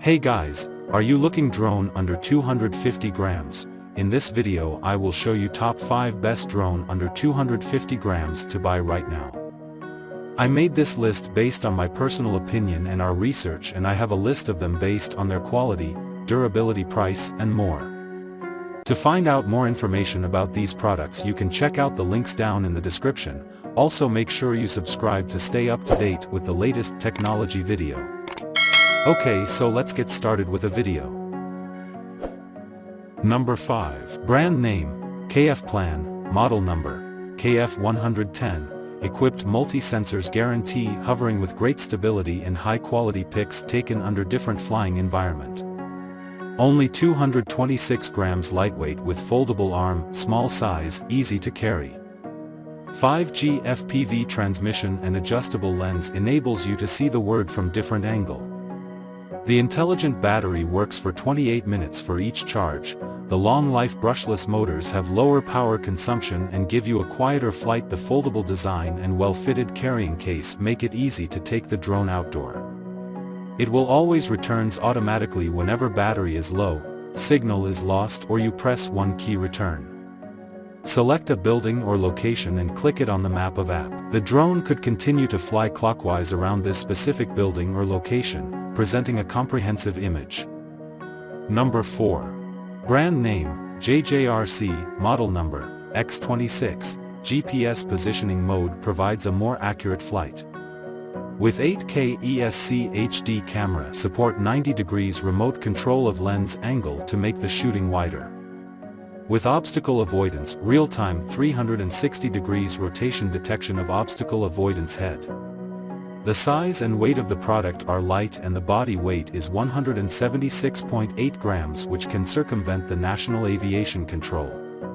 Hey guys, are you looking drone under 250 grams? In this video I will show you top 5 best drone under 250 grams to buy right now. I made this list based on my personal opinion and our research, and I have a list of them based on their quality, durability, price, and more. To find out more information about these products you can check out the links down in the description. Also make sure you subscribe to stay up to date with the latest technology video. Okay, so let's get started with a video. Number 5. Brand name, KFPLAN, model number, KF110, equipped multi-sensors guarantee hovering with great stability and high-quality pics taken under different flying environment. Only 226 grams lightweight with foldable arm, small size, easy to carry. 5G FPV transmission and adjustable lens enables you to see the word from different angle. The intelligent battery works for 28 minutes for each charge. The long-life brushless motors have lower power consumption and give you a quieter flight. The foldable design and well-fitted carrying case make it easy to take the drone outdoor. It will always returns automatically whenever battery is low, signal is lost, or you press one key return. Select a building or location and click it on the map of app. The drone could continue to fly clockwise around this specific building or location, presenting a comprehensive image. Number 4. Brand name, JJRC, model number, X26, GPS positioning mode provides a more accurate flight. With 8K ESC HD camera support 90 degrees remote control of lens angle to make the shooting wider. With obstacle avoidance, real-time 360 degrees rotation detection of obstacle avoidance head. The size and weight of the product are light and the body weight is 176.8 grams, which can circumvent the National Aviation Control.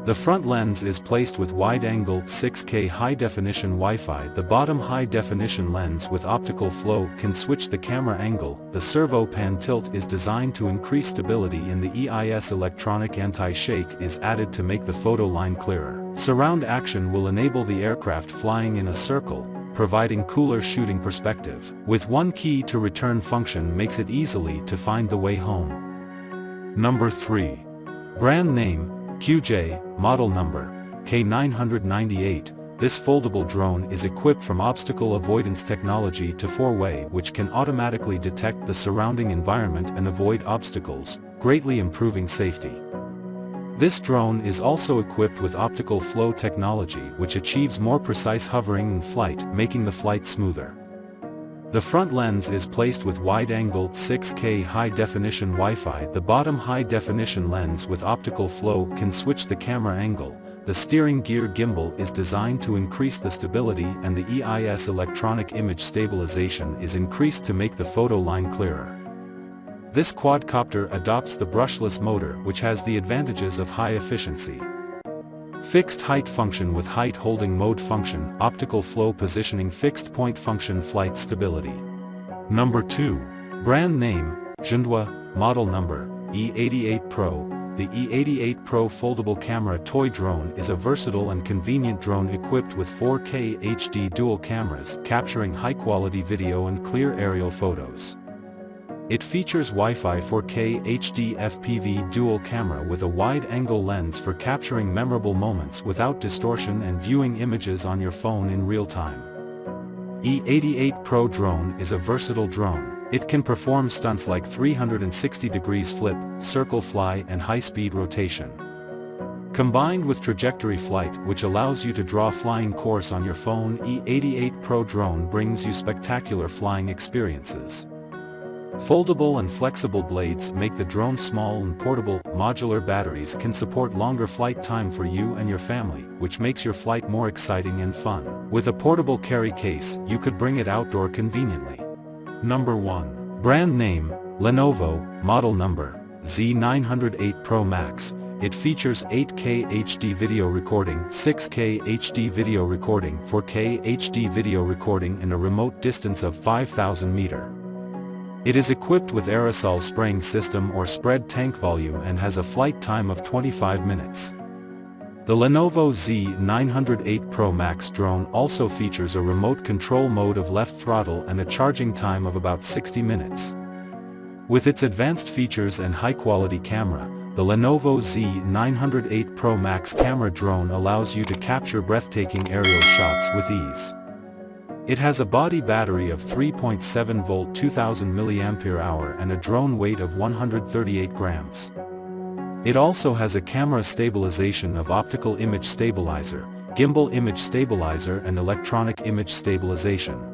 The front lens is placed with wide-angle 6K high-definition Wi-Fi. The bottom high-definition lens with optical flow can switch the camera angle. The servo pan tilt is designed to increase stability in the EIS. Electronic anti-shake is added to make the photo line clearer. Surround action will enable the aircraft flying in a circle, providing cooler shooting perspective. With one key to return function makes it easily to find the way home. Number 3. Brand name, QJ, model number, K998. This foldable drone is equipped from obstacle avoidance technology to 4-way, which can automatically detect the surrounding environment and avoid obstacles, greatly improving safety. This drone is also equipped with optical flow technology, which achieves more precise hovering in flight, making the flight smoother. The front lens is placed with wide-angle 6K high-definition Wi-Fi. The bottom high-definition lens with optical flow can switch the camera angle. The steering gear gimbal is designed to increase the stability, and the EIS electronic image stabilization is increased to make the photo line clearer. This quadcopter adopts the brushless motor, which has the advantages of high efficiency. Fixed height function with height holding mode function, optical flow positioning, fixed point function, flight stability. Number 2. Brand name, ZHENDUO, model number, E88 Pro. The E88 Pro foldable camera toy drone is a versatile and convenient drone equipped with 4K HD dual cameras, capturing high-quality video and clear aerial photos. It features Wi-Fi 4K HD FPV dual camera with a wide-angle lens for capturing memorable moments without distortion and viewing images on your phone in real time. E88 Pro Drone is a versatile drone. It can perform stunts like 360 degrees flip, circle fly, and high-speed rotation. Combined with trajectory flight, which allows you to draw flying course on your phone, E88 Pro Drone brings you spectacular flying experiences. Foldable and flexible blades make the drone small and portable. Modular batteries can support longer flight time for you and your family, which makes your flight more exciting and fun. With a portable carry case, you could bring it outdoor conveniently. Number 1. Brand name, Lenovo, model number, Z98 Pro Max. It features 8K HD video recording, 6K HD video recording, 4K HD video recording in a remote distance of 5,000 meters. It is equipped with aerosol spraying system or spread tank volume and has a flight time of 25 minutes. The Lenovo Z98 Pro Max drone also features a remote control mode of left throttle and a charging time of about 60 minutes. With its advanced features and high-quality camera, the Lenovo Z98 Pro Max camera drone allows you to capture breathtaking aerial shots with ease. It has a body battery of 3.7-volt 2000 mAh and a drone weight of 138 grams. It also has a camera stabilization of optical image stabilizer, gimbal image stabilizer and electronic image stabilization.